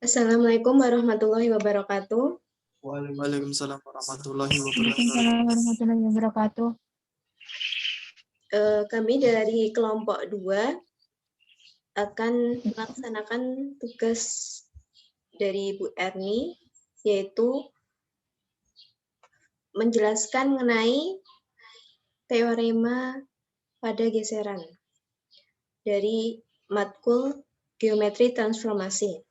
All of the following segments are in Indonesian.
Assalamualaikum warahmatullahi wabarakatuh. Waalaikumsalam warahmatullahi wabarakatuh. Waalaikumsalam warahmatullahi wabarakatuh. Kami dari kelompok 2 akan melaksanakan tugas dari Bu Erni, yaitu menjelaskan mengenai teorema pada geseran dari matkul geometri transformasi.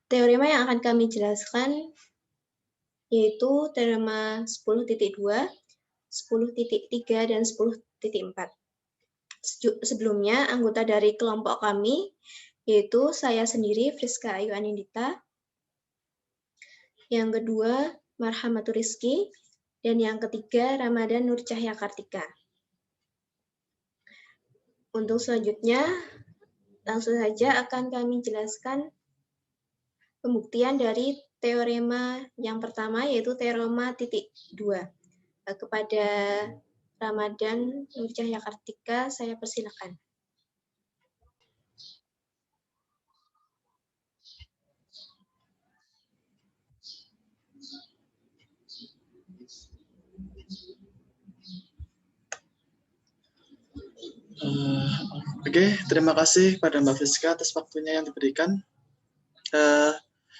Teorema yang akan kami jelaskan yaitu teorema 10.2, 10.3, dan 10.4. Sebelumnya, anggota dari kelompok kami, yaitu saya sendiri, Friska Ayu Anindita, yang kedua, Marhamatur Rizky, dan yang ketiga, Ramadan Nur Cahya Kartika. Untuk selanjutnya, langsung saja akan kami jelaskan pembuktian dari teorema yang pertama, yaitu teorema titik 2. Kepada Ramadan Nur Cahya Kartika, saya persilakan. Oke, terima kasih pada Mbak Friska atas waktunya yang diberikan.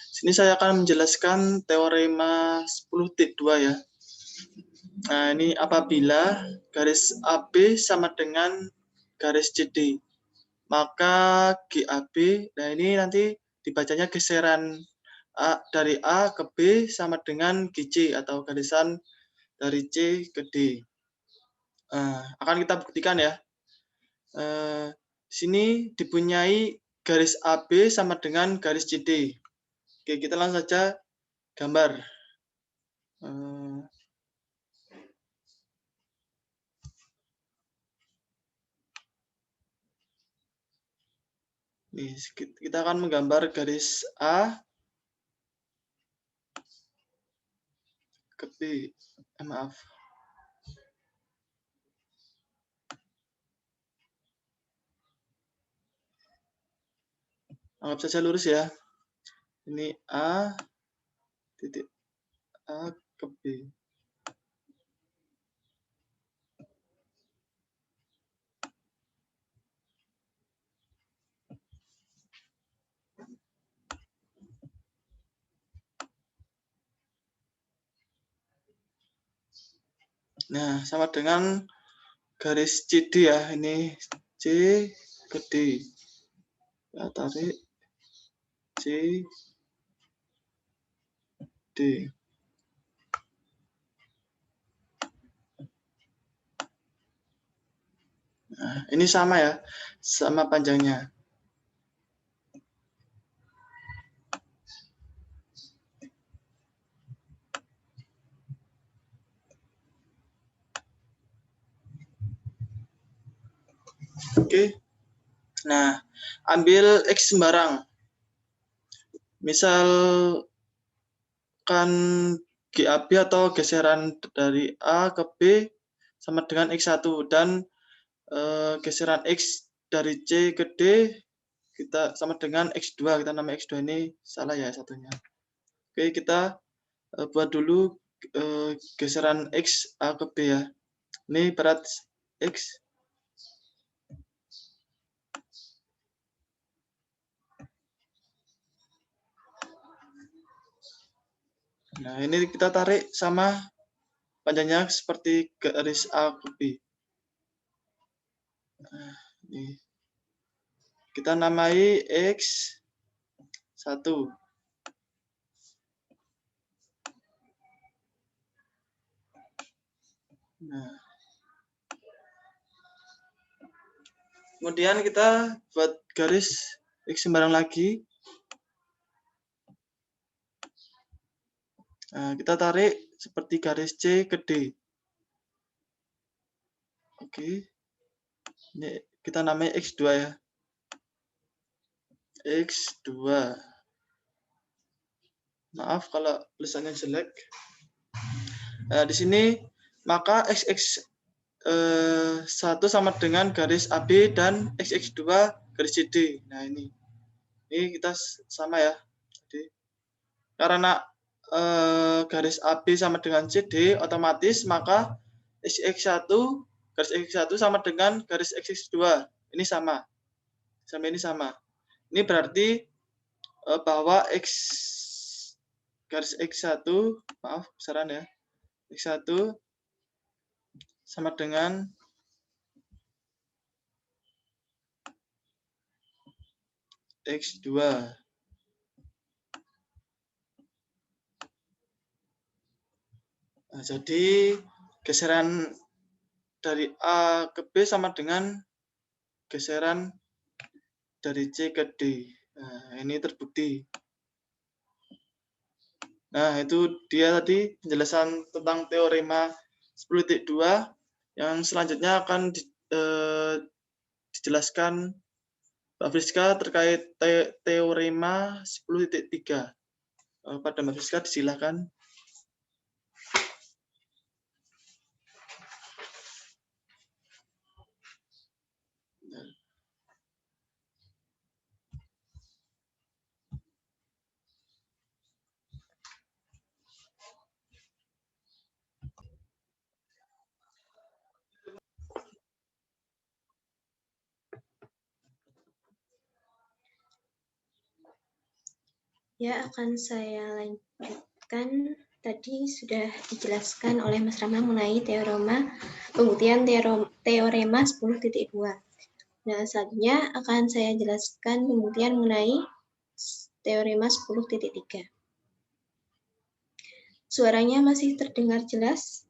Sini saya akan menjelaskan teorema 10.2 ya. Nah, ini apabila garis AB sama dengan garis CD, maka GAB, nah ini nanti dibacanya geseran dari A ke B sama dengan GC atau garisan dari C ke D. Akan kita buktikan ya. Sini dipunyai garis AB sama dengan garis CD. Oke, kita langsung saja gambar. Nih, kita akan menggambar garis A ke B. Maaf. Anggap saja lurus ya. Ini A titik A ke B. Nah, sama dengan garis CD ya. Ini C ke D. Kita tarik C D. Nah, ini sama ya, sama panjangnya. Oke. Nah, ambil X sembarang. Misalkan GAB atau geseran dari A ke B sama dengan X1 dan geseran X dari C ke D kita sama dengan X2, kita nama X2 ini salah ya satunya. Oke, kita buat dulu geseran X A ke B ya. Ini berat X. Nah, ini kita tarik sama panjangnya seperti garis A ke B. Nah, ini. Kita namai X1. Nah. Kemudian kita buat garis X sembarang lagi. Nah, kita tarik seperti garis C ke D. Oke. Ini kita namai X2 ya. X2. Maaf kalau tulisannya jelek. Nah, di sini maka XX1 sama dengan garis AB dan XX2 garis CD. Nah, ini. Ini kita sama ya. Jadi, karena garis AB sama dengan CD, otomatis maka XX1 garis X1 sama dengan garis XX2. Ini sama. Sama ini sama. Ini berarti bahwa garis X1, maaf besaran ya. X1 sama dengan X2. Nah, jadi geseran dari A ke B sama dengan geseran dari C ke D. Nah, ini terbukti. Nah, itu dia tadi penjelasan tentang teorema 10.2. Yang selanjutnya akan dijelaskan Mbak Friska terkait teorema 10.3. Pada Mbak Friska disilakan. Ya, akan saya lanjutkan. Tadi sudah dijelaskan oleh Mas Rama mengenai pembuktian teorema 10.2. Nah, selanjutnya akan saya jelaskan pembuktian mengenai teorema 10.3. Suaranya masih terdengar jelas?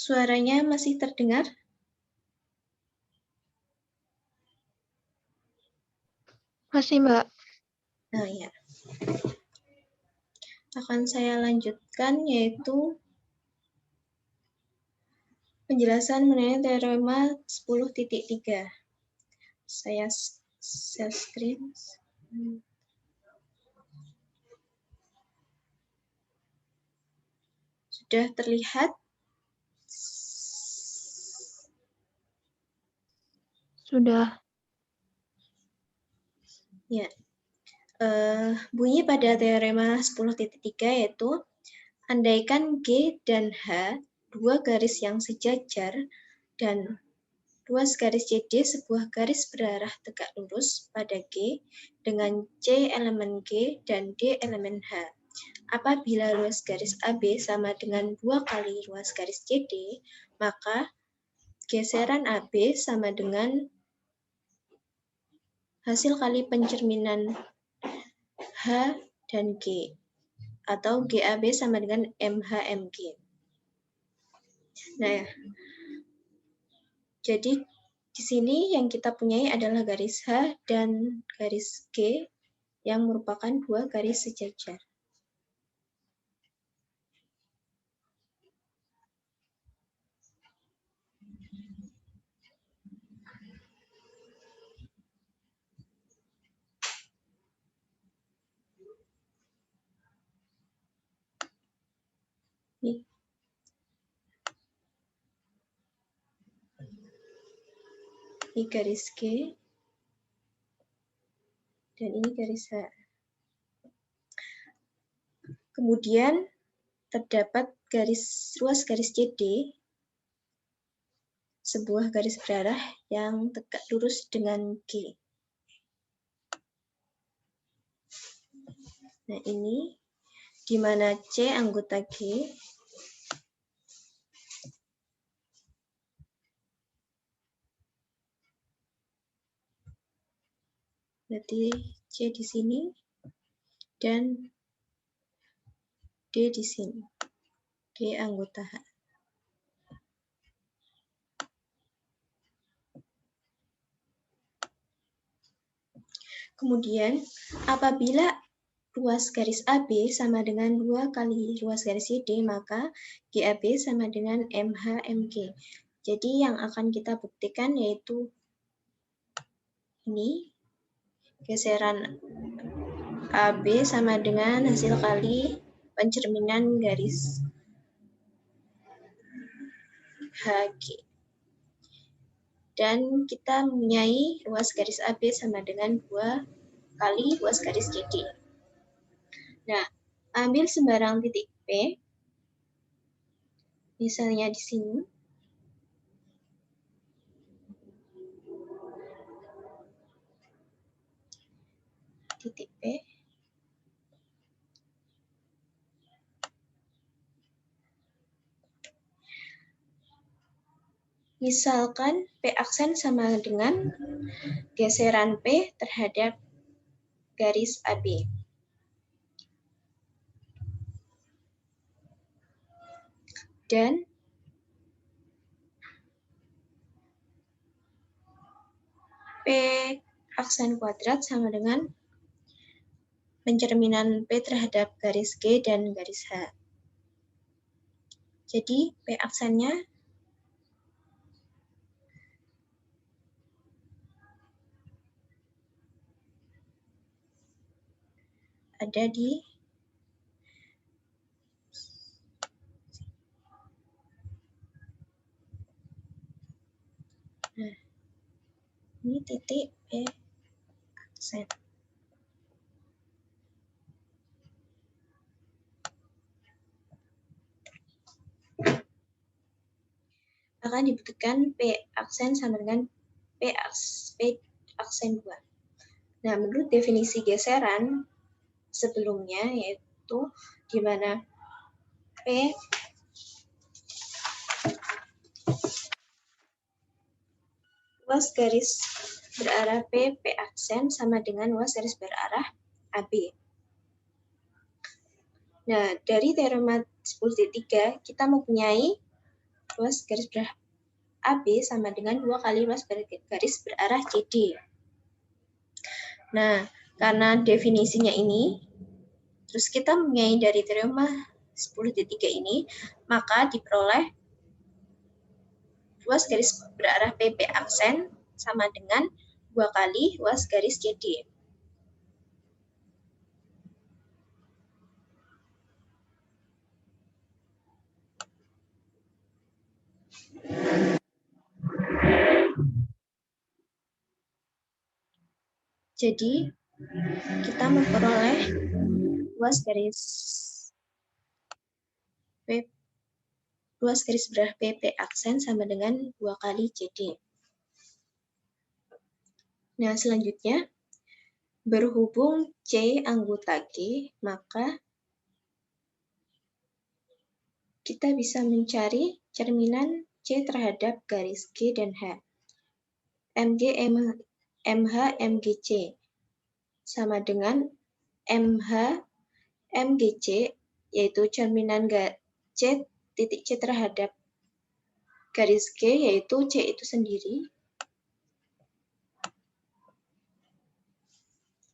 Suaranya masih terdengar? Masih, Mbak. Nah, ya. Akan saya lanjutkan, yaitu penjelasan mengenai teorema 10.3. Saya share screen. Sudah terlihat? Sudah. Ya. Bunyi pada teorema 10.3 yaitu andaikan G dan H dua garis yang sejajar dan ruas garis CD sebuah garis berarah tegak lurus pada G dengan C elemen G dan D elemen H. Apabila ruas garis AB sama dengan 2 kali ruas garis CD, maka geseran AB sama dengan hasil kali pencerminan H dan G, atau GAB sama dengan MHMG. Nah, jadi di sini yang kita punyai adalah garis H dan garis G yang merupakan dua garis sejajar. Ini garis G dan ini garis H. Kemudian terdapat ruas garis CD, sebuah garis berarah yang tegak lurus dengan G. Nah, ini di mana C anggota G, berarti C di sini dan D di sini. G anggota H. Kemudian, apabila ruas garis AB sama dengan 2 kali ruas garis CD, maka GAB sama dengan MH MG. Jadi yang akan kita buktikan yaitu ini, geseran AB sama dengan hasil kali pencerminan garis HG. Dan kita mempunyai ruas garis AB sama dengan 2 kali ruas garis CD. Nah, ambil sembarang titik P, misalnya di sini, titik P, misalkan P aksen sama dengan geseran P terhadap garis AB. Dan P aksen kuadrat sama dengan pencerminan P terhadap garis G dan garis H. Jadi P aksennya ada di ini titik P aksen. Akan dibutuhkan P aksen sama dengan P aksen 2. Nah, menurut definisi geseran sebelumnya, yaitu di mana P ruas garis berarah P aksen sama dengan ruas garis berarah AB. Nah, dari teorema 10.3 kita mempunyai ruas garis berarah AB sama dengan 2 kali ruas garis berarah CD. Nah, karena definisinya ini, terus kita mempunyai dari teorema 10.3 ini, maka diperoleh ruas garis berarah PP aksen sama dengan 2 kali ruas garis CD. Jadi, kita memperoleh ruas garis berarah PP aksen sama dengan 2 kali CD. Nah, selanjutnya, berhubung C anggota G, maka kita bisa mencari cerminan C terhadap garis G dan H. MH MGC sama dengan MH MGC, yaitu cerminan C titik C terhadap garis G, yaitu C itu sendiri,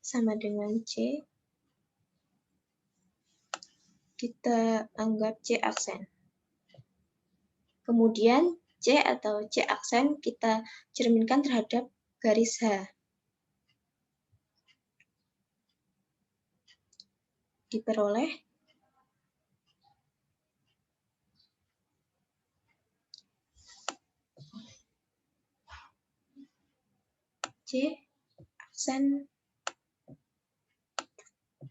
sama dengan C, kita anggap C aksen. Kemudian C atau C aksen kita cerminkan terhadap garis H. Diperoleh C aksen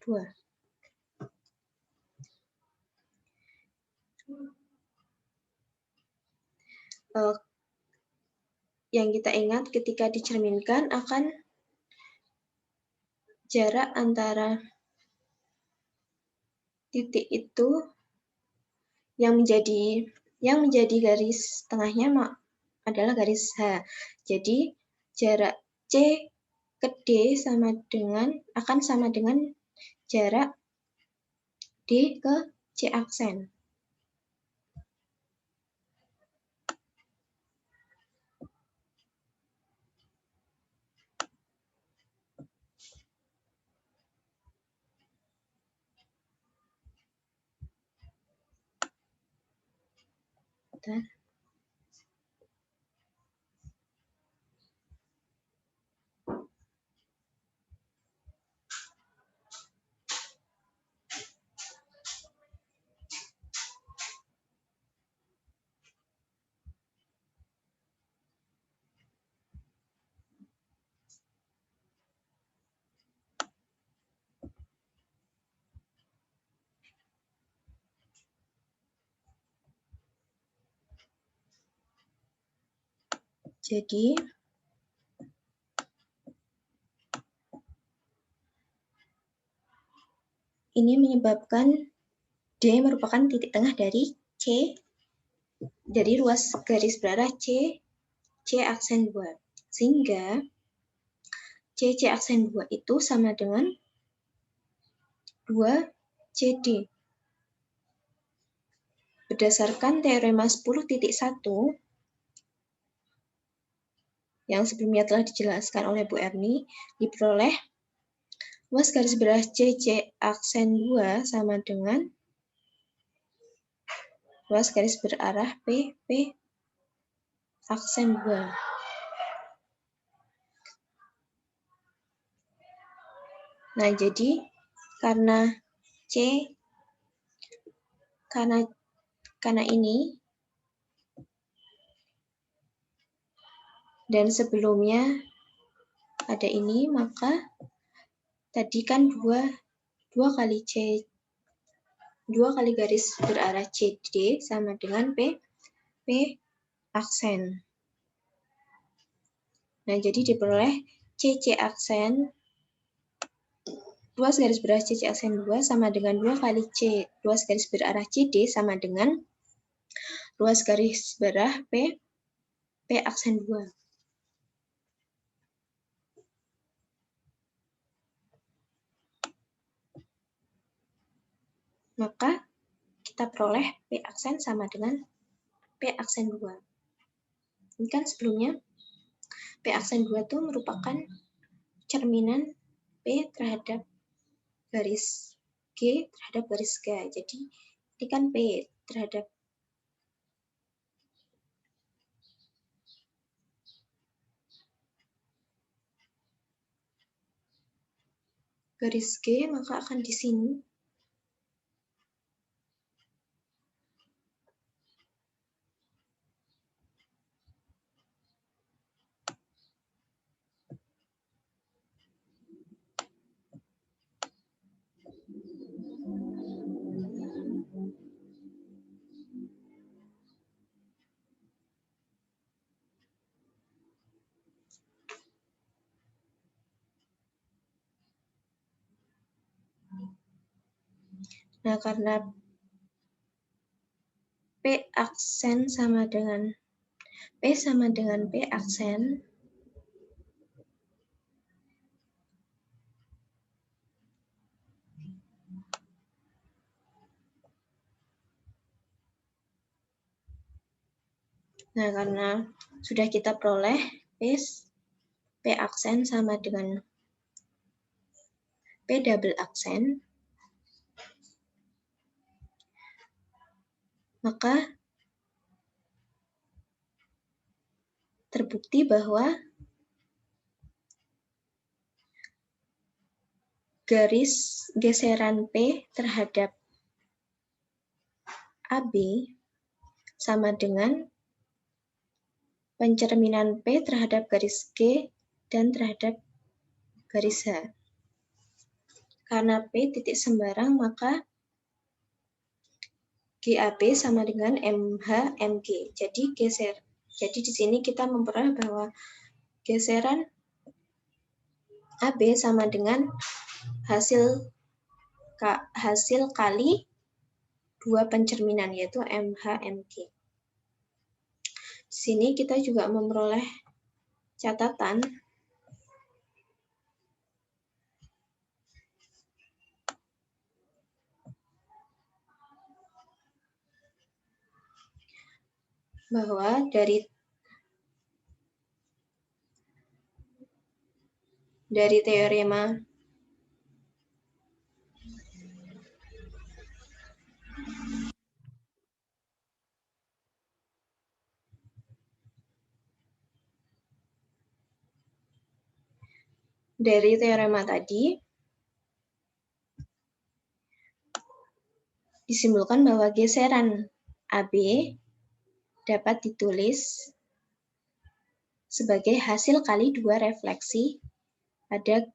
2. Yang kita ingat ketika dicerminkan akan jarak antara titik itu yang menjadi garis tengahnya adalah garis H. Jadi jarak C ke D akan sama dengan jarak D ke C aksen. Sebentar. Jadi, ini menyebabkan D merupakan titik tengah dari C, dari ruas garis berarah C aksen 2. Sehingga C aksen 2 itu sama dengan 2 CD. Berdasarkan teorema 10.1 yang sebelumnya telah dijelaskan oleh Bu Erni, diperoleh ruas garis berarah C aksen 2 sama dengan ruas garis berarah P aksen 2. Nah, jadi karena ini dan sebelumnya ada ini, maka tadi kan dua kali garis berarah CD sama dengan P aksen. Nah, jadi diperoleh CC aksen, ruas garis berarah CC aksen 2 sama dengan 2 kali ruas garis berarah CD sama dengan ruas garis berarah P aksen 2. Maka kita peroleh P aksen sama dengan P aksen 2. Ini kan sebelumnya P aksen 2 itu merupakan cerminan P terhadap garis G terhadap garis G. Jadi ini kan P terhadap garis G, maka akan di sini. Nah, karena P aksen sama dengan P aksen, nah karena sudah kita peroleh P aksen sama dengan P double aksen, maka terbukti bahwa garis geseran P terhadap AB sama dengan pencerminan P terhadap garis G dan terhadap garis H. Karena P titik sembarang, maka GAB sama dengan MH MG. Jadi di sini kita memperoleh bahwa geseran AB sama dengan hasil kali dua pencerminan, yaitu MH MG. Di sini kita juga memperoleh catatan bahwa dari teorema dari teorema tadi disimpulkan bahwa geseran AB dapat ditulis sebagai hasil kali dua refleksi pada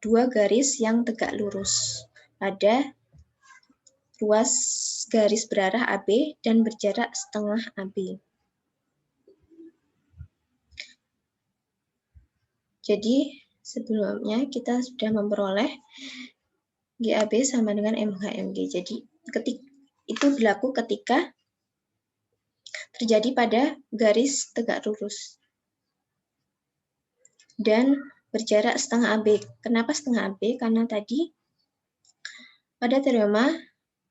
dua garis yang tegak lurus pada ruas garis berarah AB dan berjarak setengah AB. Jadi sebelumnya kita sudah memperoleh GAB sama dengan MHMG. Jadi itu berlaku ketika terjadi pada garis tegak lurus dan berjarak setengah AB. Kenapa setengah AB? Karena tadi pada teorema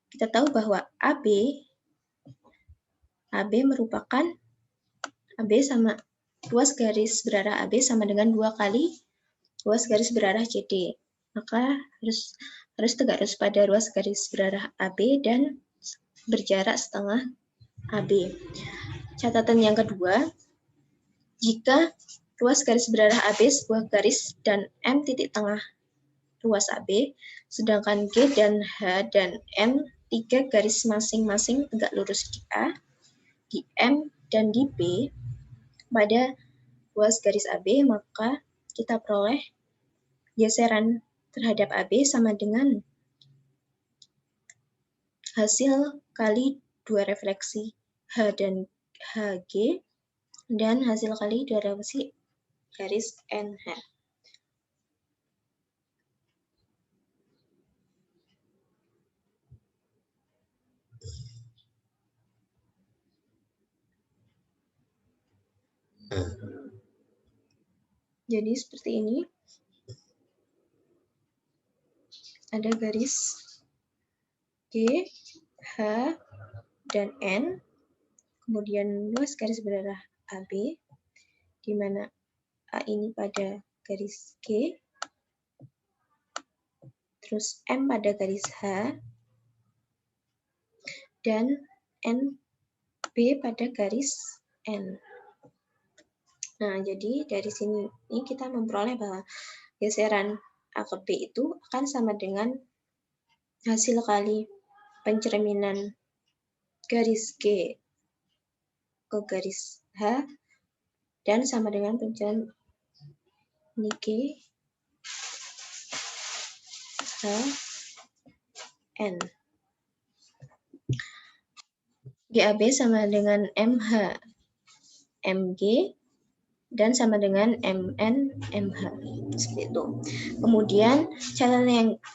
kita tahu bahwa AB merupakan AB sama ruas garis berarah AB sama dengan 2 kali ruas garis berarah CD. Maka harus tegak lurus pada ruas garis berarah AB dan berjarak setengah AB. Catatan yang kedua, jika ruas garis berarah AB sebuah garis dan M titik tengah ruas AB, sedangkan G dan H dan M 3 garis masing-masing tegak lurus di A, di M, dan di B pada ruas garis AB, maka kita peroleh geseran terhadap AB sama dengan hasil kali dua refleksi H dan HG dan hasil kali dua refleksi garis NH. Jadi seperti ini. Ada garis G, H, dan N, kemudian luas garis berarah AB, di mana A ini pada garis G, terus M pada garis H, dan NB pada garis N. Nah, jadi dari sini ini kita memperoleh bahwa geseran A ke B itu akan sama dengan hasil kali pencerminan garis G ke garis H dan sama dengan pencerminan G H N. GAB sama dengan MH MG dan sama dengan MN MH. Seperti itu. Kemudian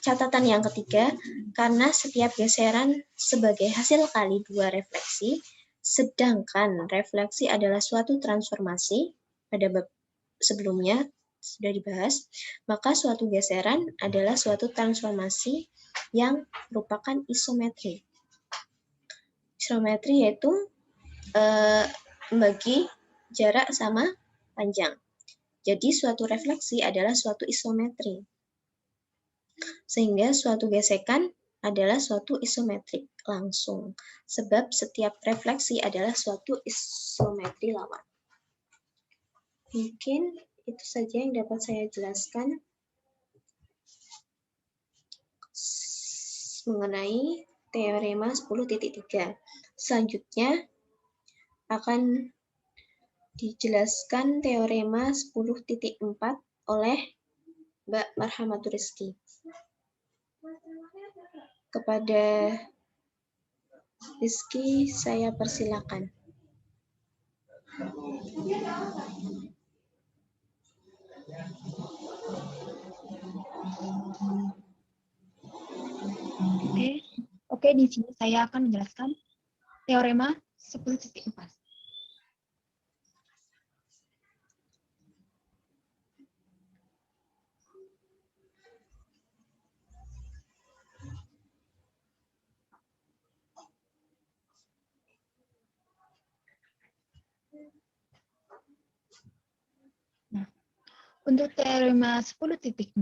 catatan yang ketiga, karena setiap geseran sebagai hasil kali dua refleksi, sedangkan refleksi adalah suatu transformasi, pada bab sebelumnya sudah dibahas, maka suatu geseran adalah suatu transformasi yang merupakan isometri. Isometri yaitu membagi jarak sama panjang. Jadi suatu refleksi adalah suatu isometri. Sehingga suatu gesekan adalah suatu isometrik langsung. Sebab setiap refleksi adalah suatu isometri lawan. Mungkin itu saja yang dapat saya jelaskan mengenai teorema 10.3. Selanjutnya akan dijelaskan teorema 10.4 oleh Mbak Marhamatur Rizky. Kepada Rizky, saya persilakan. Oke, di sini saya akan menjelaskan teorema 10.4. Untuk teorema 10.4,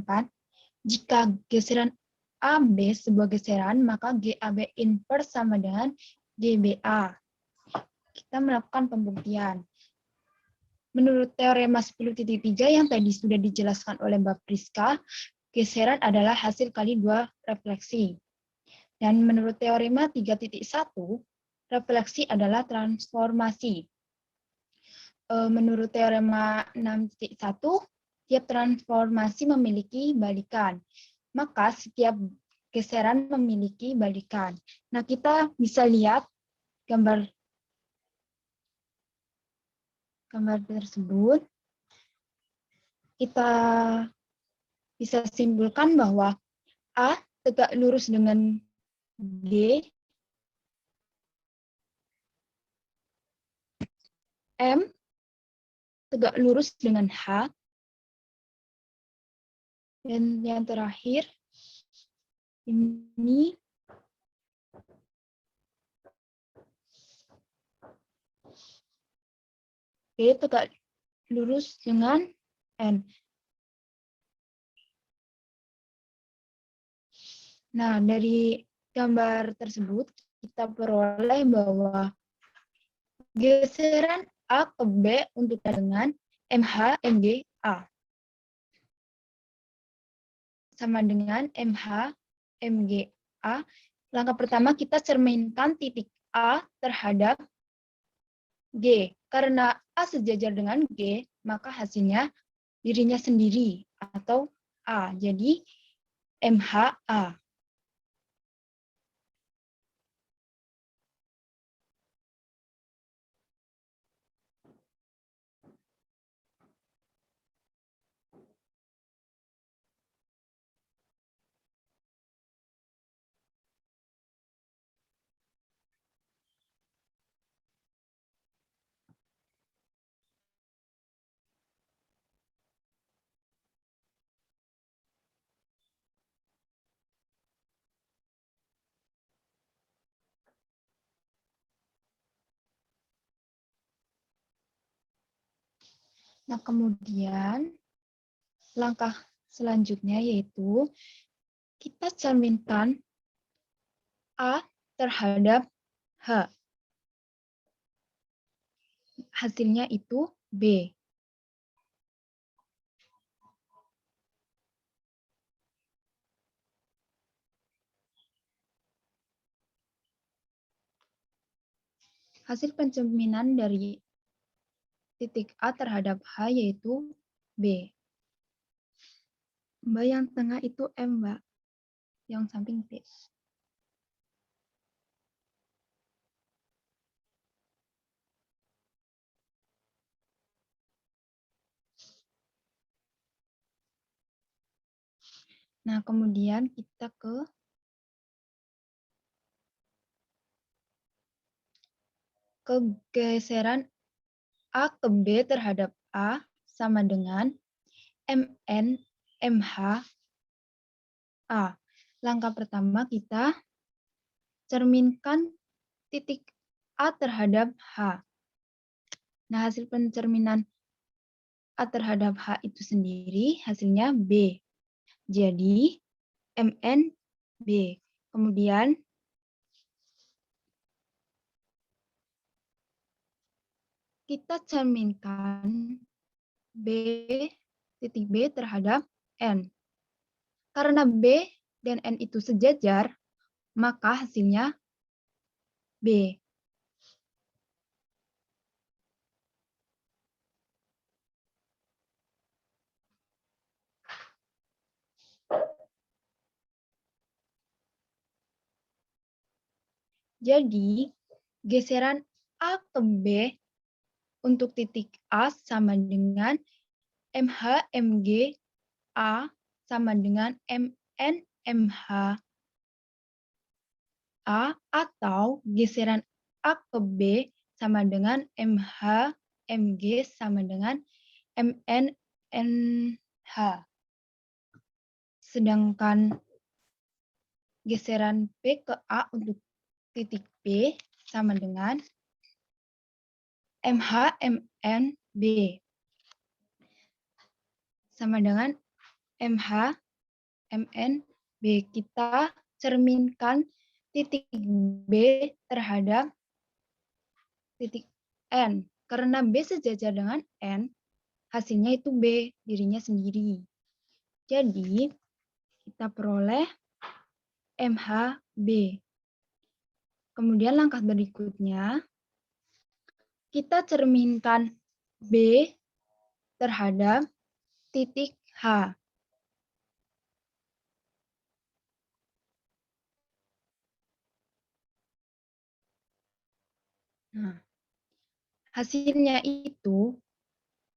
jika geseran AB sebuah geseran, maka GAB inverse sama dengan GBA. Kita melakukan pembuktian. Menurut teorema 10.3 yang tadi sudah dijelaskan oleh Mbak Priska, geseran adalah hasil kali dua refleksi. Dan menurut teorema 3.1, refleksi adalah transformasi. Menurut teorema 6.1, tiap transformasi memiliki balikan. Maka setiap geseran memiliki balikan. Nah, kita bisa lihat gambar tersebut. Kita bisa simpulkan bahwa A tegak lurus dengan D, M tegak lurus dengan H, dan yang terakhir ini B tegak lurus dengan N. Nah, dari gambar tersebut kita peroleh bahwa geseran A ke B untuk dengan MH, MG, A. Sama dengan MH, MG, A. Langkah pertama kita cerminkan titik A terhadap G. Karena A sejajar dengan G, maka hasilnya dirinya sendiri atau A. Jadi MH, A. Nah, kemudian langkah selanjutnya yaitu kita cerminkan A terhadap H. Hasilnya itu B. Hasil pencerminan dari titik A terhadap H yaitu B. Mbak yang tengah itu M, Mbak. Yang samping B. Nah, kemudian kita ke geseran A ke B terhadap A sama dengan MN, MH, A. Langkah pertama kita cerminkan titik A terhadap H. Nah, hasil pencerminan A terhadap H itu sendiri hasilnya B. Jadi, MN, B. Kemudian, kita cerminkan B, titik B terhadap N. Karena B dan N itu sejajar, maka hasilnya B. Jadi, geseran A ke B untuk titik A sama dengan MH, MG, A sama dengan MN, MH, A, atau geseran A ke B sama dengan MH, MG sama dengan MN, NH. Sedangkan geseran B ke A untuk titik B sama dengan MH, MN, B. Sama dengan MH, MN, B. Kita cerminkan titik B terhadap titik N. Karena B sejajar dengan N, hasilnya itu B, dirinya sendiri. Jadi, kita peroleh MHB. Kemudian langkah berikutnya, kita cerminkan B terhadap titik H. Nah, hasilnya itu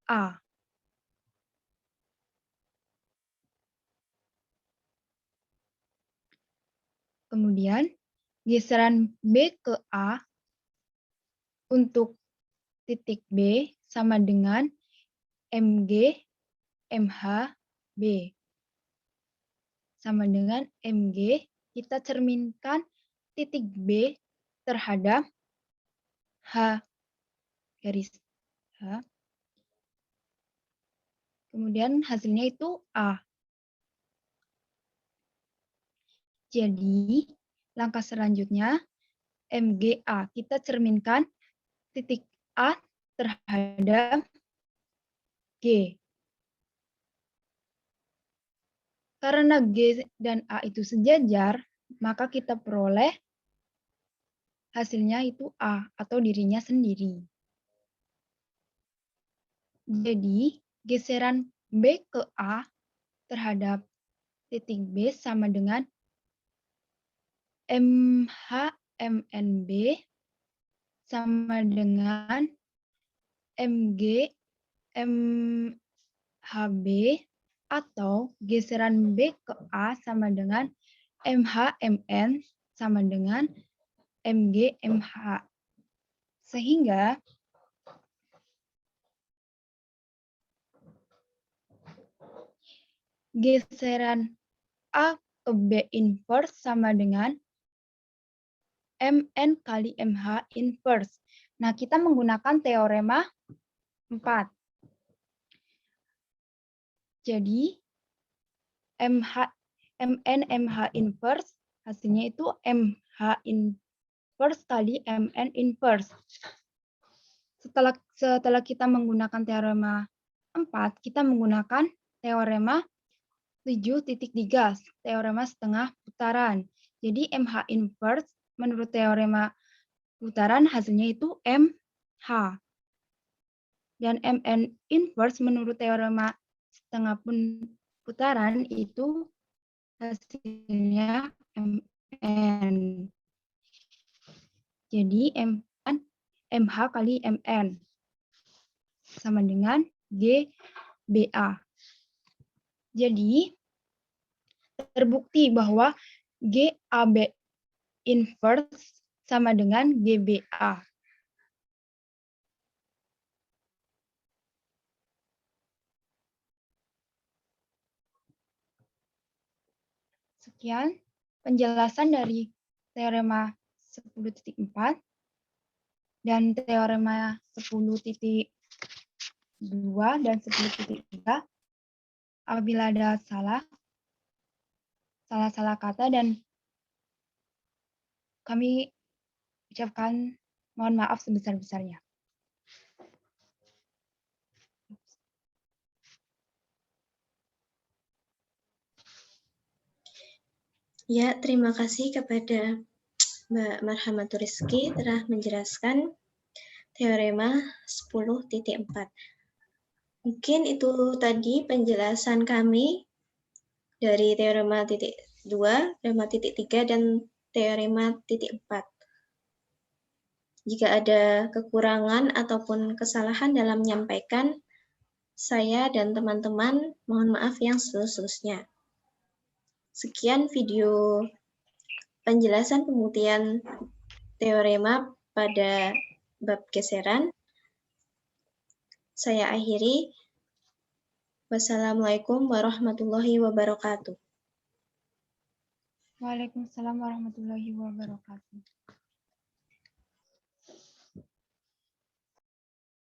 A. Kemudian, geseran B ke A untuk titik B sama dengan MG, MH, B. Sama dengan MG, kita cerminkan titik B terhadap H, garis H. Kemudian hasilnya itu A. Jadi, langkah selanjutnya, MGA. Kita cerminkan titik A terhadap G. Karena G dan A itu sejajar, maka kita peroleh hasilnya itu A atau dirinya sendiri. Jadi, geseran B ke A terhadap titik B sama dengan MH MNB sama dengan MG MHB atau geseran B ke A sama dengan MH MN sama dengan MG MH. Sehingga geseran A ke B inverse sama dengan MN kali MH inverse. Nah, kita menggunakan teorema 4. Jadi, MN MH inverse, hasilnya itu MH inverse kali MN inverse. Setelah kita menggunakan teorema 4, kita menggunakan teorema 7.3, teorema setengah putaran. Jadi MH inverse menurut teorema putaran hasilnya itu MH. Dan MN inverse menurut teorema setengah putaran itu hasilnya MN. Jadi MH kali MN sama dengan GBA. Jadi terbukti bahwa GAB inverse sama dengan GBA. Sekian penjelasan dari teorema 10.4 dan teorema 10.2 dan 10.3. Apabila ada salah kata dan kami ucapkan mohon maaf sebesar-besarnya. Ya, terima kasih kepada Mbak Marhamatur Rizky telah menjelaskan teorema 10.4. Mungkin itu tadi penjelasan kami dari teorema titik 2, teorema titik 3, dan teorema titik 4. Jika ada kekurangan ataupun kesalahan dalam menyampaikan, saya dan teman-teman mohon maaf yang seluruhnya. Sekian video penjelasan pembuktian teorema pada bab geseran. Saya akhiri. Wassalamualaikum warahmatullahi wabarakatuh. Waalaikumsalam warahmatullahi wabarakatuh.